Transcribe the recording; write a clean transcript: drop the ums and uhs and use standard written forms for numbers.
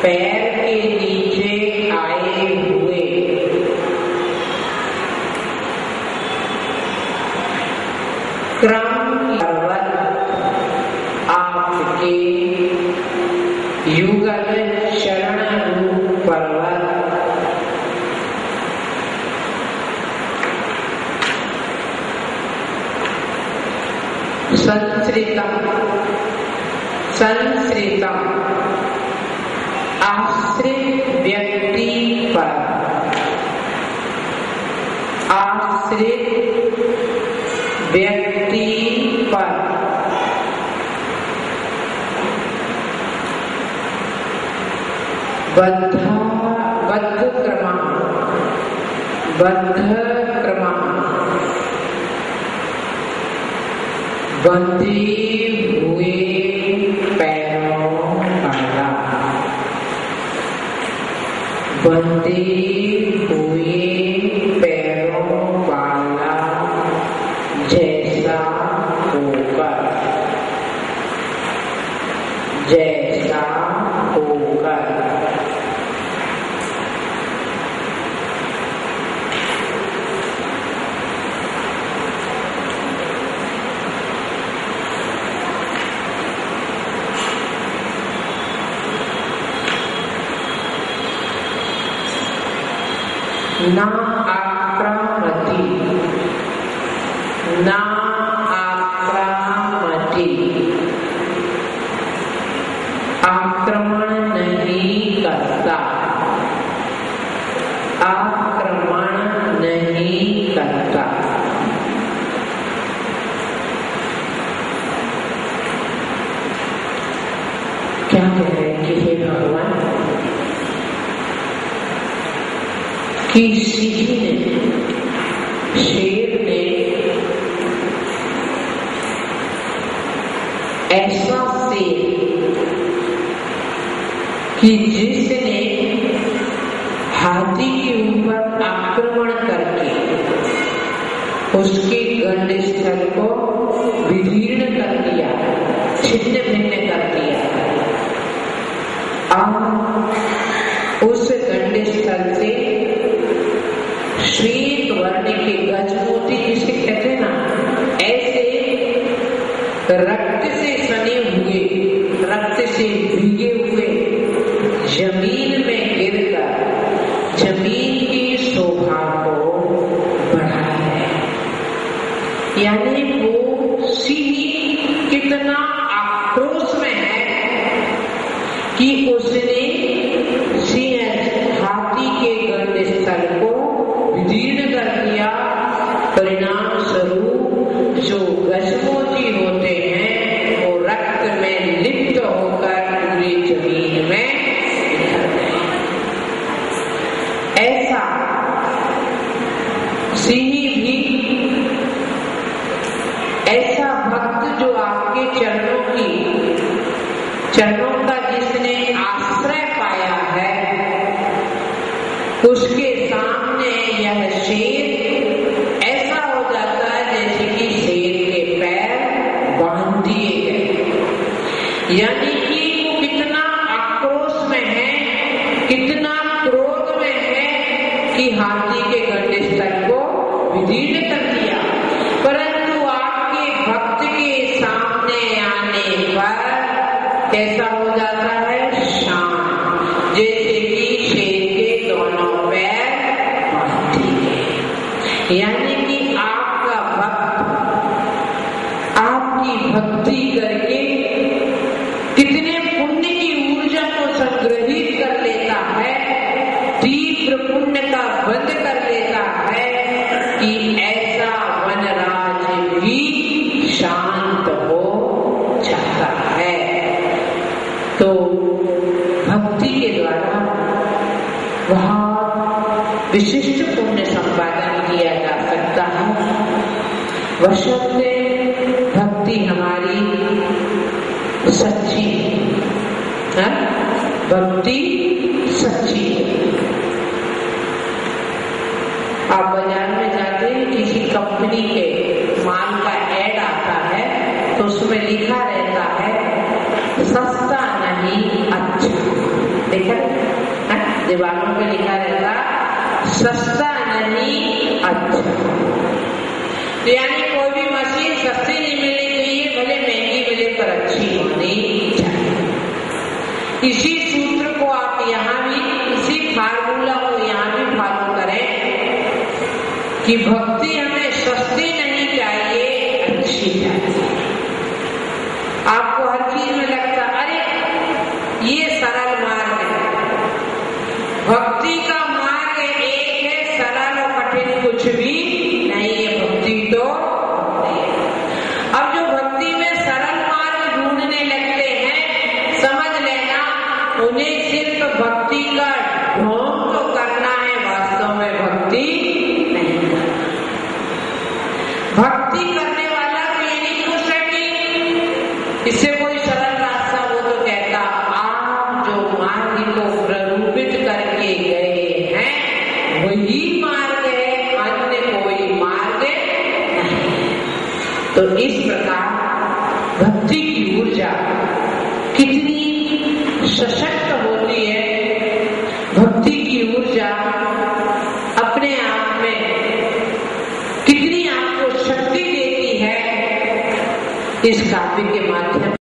पैर के नीचे आए हुए क्रम पर्वत आपके युगल शरण रूप पर्वत संश्रितम आश्रित व्यक्ति पर बद्ध क्रम बंधे हुए पैरों वाला जैसा होकर ना आक्रामति आक्रमण नहीं करता क्या कह रहे हैं कि हे भगवान कि शेर ने ऐसा शेर कि जिसने हाथी के ऊपर आक्रमण करके उसके गंडस्थल को विदीर्ण कर दिया, छिन्न भिन्न कर दिया। अब उस गंडस्थल से श्वेत वर्ण के गजमोती जिसे कहते हैं ना, ऐसे रक्त से सने हुए, रक्त से भीगे हुए जमीन में गिरकर जमीन की शोभा को बढ़ाया है। यानी वो सिंह कितना आक्रोश में है कि उसने हाथी के गंडस्थल को विदीर्ण कर दिया। परिणाम स्वरूप जो गजमोती होते हैं वो रक्त में लिप्त होकर पूरी जमीन में बिखर गए। ऐसा सिंह भी, ऐसा भक्त जो आपके चरणों का जिसने आश्रय पाया है, उसके सामने यह शेर ऐसा हो जाता है जैसे कि शेर के पैर बांध दिए गए। यानी कि वो कितना आक्रोश में है, कितना क्रोध में है कि हाथी के गंडस्थल को विदीर्ण कर दिया। परंतु आपके भक्त के सामने आने पर कैसा हो जाता है? शांत, जैसे कि शेर के दोनों पैर बांध दिए। यानी कि आपका भक्त आपकी भक्ति करके कितने पुण्य की ऊर्जा को संग्रहित कर लेता है, तीव्र पुण्य का बंध कर लेता है कि ऐसा वनराज भी शांत हो जाता है। तो भक्ति के द्वारा बहुत विशिष्ट पुण्य संपादन किया जा सकता है। वशर्ते भक्ति हमारी सच्ची है, भक्ति सच्ची है। आप बाजार में जाते हैं, किसी कंपनी के माल का ऐड आता है तो उसमें लिखा रहता है सस्ता नहीं अच्छा। देखा दीवारों पे लिखा रहता सस्ता नहीं अच्छा। तो यानी कोई भी मशीन सस्ती नहीं मिलेगी, ये भले महंगी मिले पर अच्छी होनी चाहिए। इसी सूत्र को आप यहाँ भी, इसी फार्मूला को यहाँ भी फॉलो करें कि भक्ति हमें सस्ती नहीं चाहिए, अच्छी चाहिए। आपको हर चीज में लगता अरे ये सरल मार्ग है, भक्ति का मार्ग एक है, सरल और कठिन कुछ भी नहीं है भक्ति तो। अब जो भक्ति में सरल मार्ग ढूंढने लगते हैं, समझ लेना उन्हें सिर्फ भक्ति का ढोंग तो करना है, वास्तव में भक्ति नहीं करना। भक्ति करने वाला तो ये नहीं सोच है कि इससे कोई सरल रास्ता, वो तो कहता आप जो मार्ग को प्ररूपित करके गए हैं वही मार्ग है, अन्य कोई मार्ग नहीं। तो इस प्रकार भक्ति की ऊर्जा कितनी सशक्त होती है, भक्ति की ऊर्जा अपने आप में कितनी आपको शक्ति देती है, इस काव्य के माध्यम